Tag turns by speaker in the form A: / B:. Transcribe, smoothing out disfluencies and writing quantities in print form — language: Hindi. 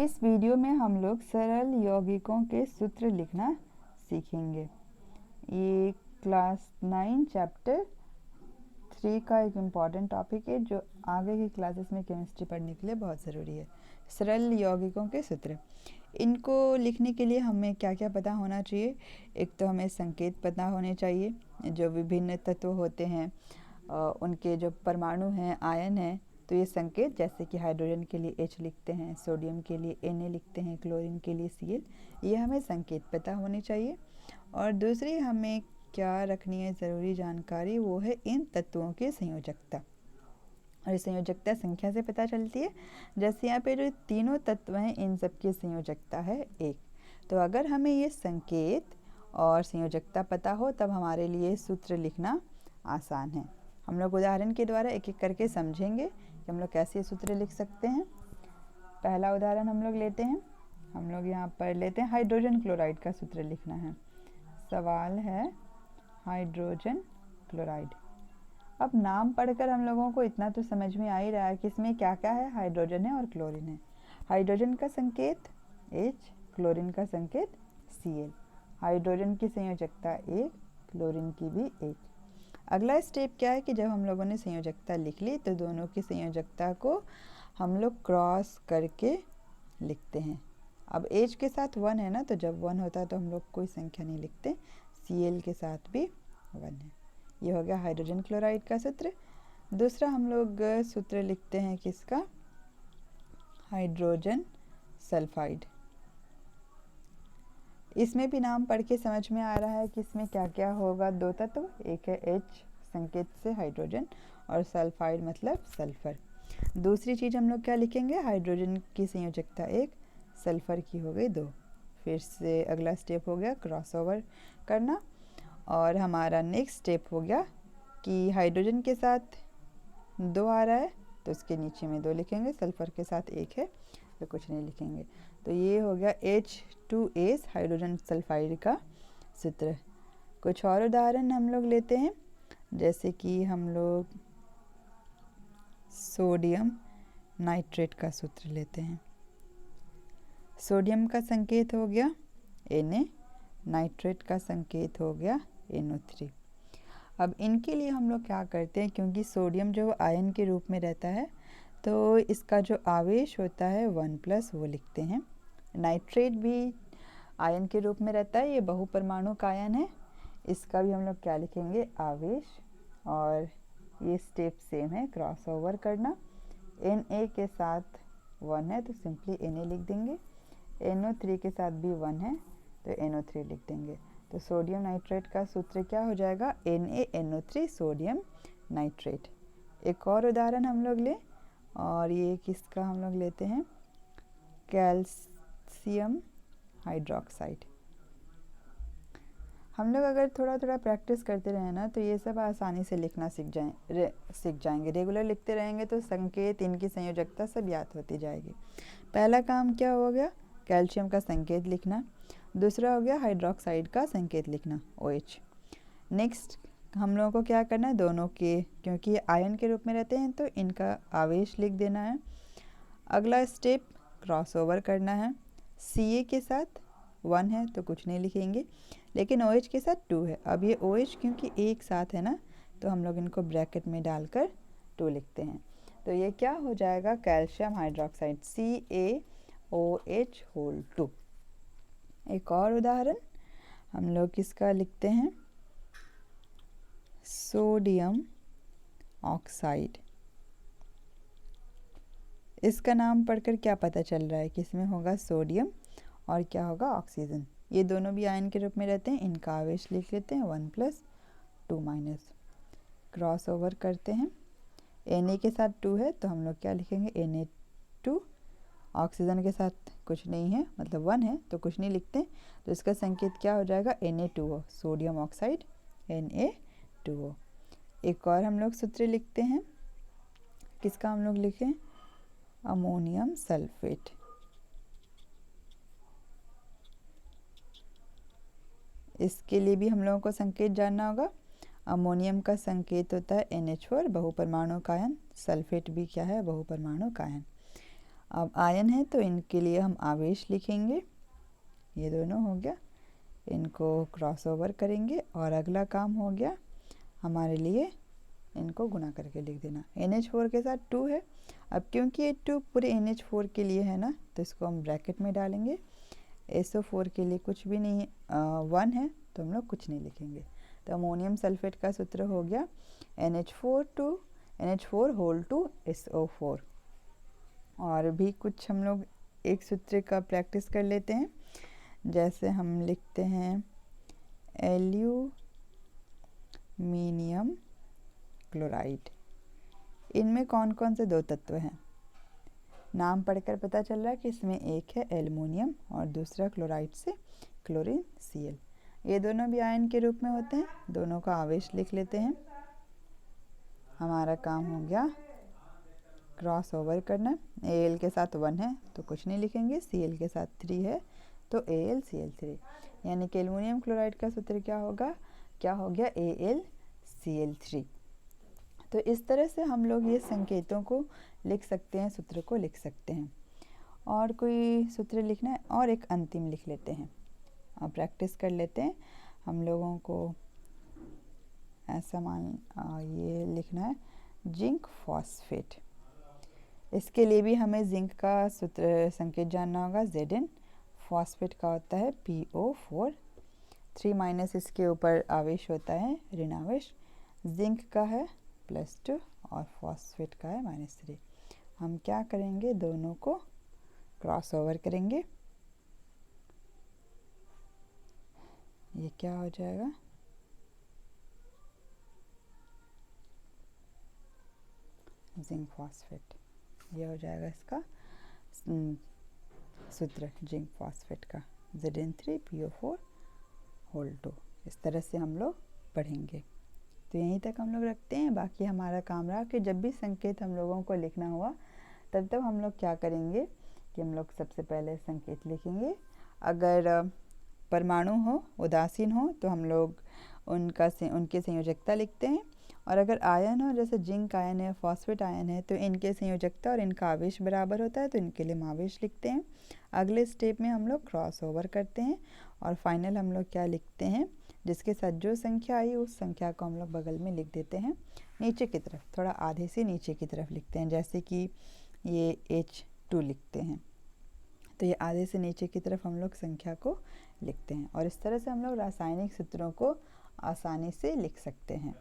A: इस वीडियो में हम लोग सरल यौगिकों के सूत्र लिखना सीखेंगे। ये क्लास 9 चैप्टर 3 का एक इम्पॉर्टेंट टॉपिक है जो आगे की क्लासेस में केमिस्ट्री पढ़ने के लिए बहुत ज़रूरी है। सरल यौगिकों के सूत्र, इनको लिखने के लिए हमें क्या क्या पता होना चाहिए। एक तो हमें संकेत पता होने चाहिए, जो विभिन्न तत्व होते हैं उनके जो परमाणु हैं, आयन हैं, तो ये संकेत जैसे कि हाइड्रोजन के लिए H लिखते हैं, सोडियम के लिए Na लिखते हैं, क्लोरीन के लिए Cl, ये हमें संकेत पता होनी चाहिए। और दूसरी हमें क्या रखनी है ज़रूरी जानकारी, वो है इन तत्वों की संयोजकता। और संयोजकता संख्या से पता चलती है। जैसे यहाँ पे जो तीनों तत्व हैं इन सब की संयोजकता है 1। तो अगर हमें ये संकेत और संयोजकता पता हो तब हमारे लिए सूत्र लिखना आसान है। हम लोग उदाहरण के द्वारा एक एक करके समझेंगे कि हम लोग कैसे सूत्र लिख सकते हैं। पहला उदाहरण हम लोग लेते हैं। हम लोग यहाँ पर लेते हैं हाइड्रोजन क्लोराइड का सूत्र लिखना है। सवाल है हाइड्रोजन क्लोराइड। अब नाम पढ़कर हम लोगों को इतना तो समझ में आ ही रहा है कि इसमें क्या क्या है, हाइड्रोजन है और क्लोरीन है। हाइड्रोजन का संकेत H, क्लोरीन का संकेत Cl। हाइड्रोजन की संयोजकता 1, क्लोरीन की भी 1। अगला स्टेप क्या है कि जब हम लोगों ने संयोजकता लिख ली तो दोनों की संयोजकता को हम लोग क्रॉस करके लिखते हैं। अब H के साथ 1 है ना, तो जब 1 होता है तो हम लोग कोई संख्या नहीं लिखते। Cl के साथ भी 1 है। ये हो गया हाइड्रोजन क्लोराइड का सूत्र। दूसरा हम लोग सूत्र लिखते हैं किसका, हाइड्रोजन सल्फाइड। इसमें भी नाम पढ़ के समझ में आ रहा है कि इसमें क्या क्या होगा। दो तत्व, एक है H संकेत से हाइड्रोजन और सल्फाइड मतलब सल्फर। दूसरी चीज़ हम लोग क्या लिखेंगे, हाइड्रोजन की संयोजकता 1, सल्फर की हो गई 2। फिर से अगला स्टेप हो गया क्रॉसओवर करना। और हमारा नेक्स्ट स्टेप हो गया कि हाइड्रोजन के साथ 2 आ रहा है तो उसके नीचे में 2 लिखेंगे, सल्फर के साथ 1 है तो कुछ नहीं लिखेंगे। तो ये हो गया H2S हाइड्रोजन सल्फाइड का सूत्र। कुछ और उदाहरण हम लोग लेते हैं, जैसे कि हम लोग सोडियम नाइट्रेट का सूत्र लेते हैं। सोडियम का संकेत हो गया Na, नाइट्रेट का संकेत हो गया NO3। अब इनके लिए हम लोग क्या करते हैं, क्योंकि सोडियम जो आयन के रूप में रहता है तो इसका जो आवेश होता है 1+ वो लिखते हैं। नाइट्रेट भी आयन के रूप में रहता है, ये बहुपरमाणु का आयन है, इसका भी हम लोग क्या लिखेंगे, आवेश। और ये स्टेप सेम है, क्रॉस ओवर करना। Na के साथ 1 है तो सिंपली Na लिख देंगे। NO3 के साथ भी 1 है तो NO3 लिख देंगे। तो सोडियम नाइट्रेट का सूत्र क्या हो जाएगा, NaNO3 सोडियम नाइट्रेट। एक और उदाहरण हम लोग लें, और ये किसका हम लोग लेते हैं, कैल्शियम हाइड्रोक्साइड। हम लोग अगर थोड़ा थोड़ा प्रैक्टिस करते रहे ना तो ये सब आसानी से लिखना सीख जाएंगे। रेगुलर लिखते रहेंगे तो संकेत, इनकी संयोजकता सब याद होती जाएगी। पहला काम क्या हो गया, कैल्शियम का संकेत लिखना। दूसरा हो गया हाइड्रोक्साइड का संकेत लिखना OH। नेक्स्ट हम लोगों को क्या करना है, दोनों के, क्योंकि ये आयन के रूप में रहते हैं तो इनका आवेश लिख देना है। अगला स्टेप क्रॉसओवर करना है। Ca के साथ 1 है तो कुछ नहीं लिखेंगे, लेकिन OH के साथ 2 है। अब ये OH क्योंकि एक साथ है ना तो हम लोग इनको ब्रैकेट में डालकर 2 लिखते हैं। तो ये क्या हो जाएगा, कैल्शियम हाइड्रोक्साइड CaOH होल 2। एक और उदाहरण हम लोग किसका लिखते हैं, सोडियम ऑक्साइड। इसका नाम पढ़कर क्या पता चल रहा है कि इसमें होगा सोडियम और क्या होगा, ऑक्सीजन। ये दोनों भी आयन के रूप में रहते हैं, इनका आवेश लिख लेते हैं 1+, 2-। क्रॉस ओवर करते हैं। Na के साथ 2 है तो हम लोग क्या लिखेंगे, Na2। ऑक्सीजन के साथ कुछ नहीं है मतलब 1 है तो कुछ नहीं लिखते, तो इसका संकेत क्या हो जाएगा, Na2O सोडियम ऑक्साइड Na2O। एक और हम लोग सूत्र लिखते हैं, किसका हम लोग लिखें, अमोनियम सल्फेट। इसके लिए भी हम लोगों को संकेत जानना होगा। अमोनियम का संकेत होता है NH4 बहुपरमाणु का आयन, सल्फेट भी क्या है, बहुपरमाणु का आयन। अब आयन है तो इनके लिए हम आवेश लिखेंगे, ये दोनों हो गया, इनको क्रॉस ओवर करेंगे और अगला काम हो गया हमारे लिए इनको गुना करके लिख देना। NH4 के साथ 2 है, अब क्योंकि ये 2 पूरे NH4 के लिए है ना तो इसको हम ब्रैकेट में डालेंगे। SO4 के लिए कुछ भी नहीं, 1 है तो हम लोग कुछ नहीं लिखेंगे। तो अमोनियम सल्फेट का सूत्र हो गया NH4 होल टू SO4। और भी कुछ हम लोग एक सूत्र का प्रैक्टिस कर लेते हैं, जैसे हम लिखते हैं एल्यूमिनियम क्लोराइड। इनमें कौन कौन से दो तत्व हैं? नाम पढ़कर पता चल रहा है कि इसमें एक है एल्युमिनियम और दूसरा क्लोराइड से क्लोरीन Cl। ये दोनों भी आयन के रूप में होते हैं, दोनों का आवेश लिख लेते हैं। हमारा काम हो गया क्रॉस ओवर करना। Al के साथ 1 है तो कुछ नहीं लिखेंगे, Cl के साथ 3 है तो AlCl3, यानी कि एल्युमिनियम क्लोराइड का सूत्र क्या होगा, क्या हो गया AlCl3। तो इस तरह से हम लोग ये संकेतों को लिख सकते हैं, सूत्र को लिख सकते हैं। और कोई सूत्र लिखना है और एक अंतिम लिख लेते हैं, अब प्रैक्टिस कर लेते हैं। हम लोगों को ऐसा ये लिखना है जिंक फॉस्फेट। इसके लिए भी हमें जिंक का सूत्र संकेत जानना होगा Zn। फॉस्फेट का होता है PO4, 3 माइनस इसके ऊपर आवेश होता है ऋण आवेश। जिंक का है +2 और फॉस्फेट का है -3। हम क्या करेंगे, दोनों को क्रॉस ओवर करेंगे। ये क्या हो जाएगा, जिंक फॉस्फेट, ये हो जाएगा इसका सूत्र जिंक फॉस्फेट का Zn3PO4 होल 2। इस तरह से हम लोग पढ़ेंगे। तो यहीं तक हम लोग रखते हैं। बाकी हमारा काम रहा कि जब भी संकेत हम लोगों को लिखना हुआ तब हम लोग क्या करेंगे कि हम लोग सबसे पहले संकेत लिखेंगे। अगर परमाणु हो, उदासीन हो, तो हम लोग उनके संयोजकता लिखते हैं। और अगर आयन हो, जैसे जिंक आयन है, फॉस्फेट आयन है, तो इनके संयोजकता और इनका आवेश बराबर होता है तो इनके लिए हम आवेश लिखते हैं। अगले स्टेप में हम लोग क्रॉस ओवर करते हैं और फाइनल हम लोग क्या लिखते हैं, जिसके साथ जो संख्या आई उस संख्या को हम लोग बगल में लिख देते हैं नीचे की तरफ, थोड़ा आधे से नीचे की तरफ लिखते हैं। जैसे कि ये H2 लिखते हैं तो ये आधे से नीचे की तरफ हम लोग संख्या को लिखते हैं। और इस तरह से हम लोग रासायनिक सूत्रों को आसानी से लिख सकते हैं।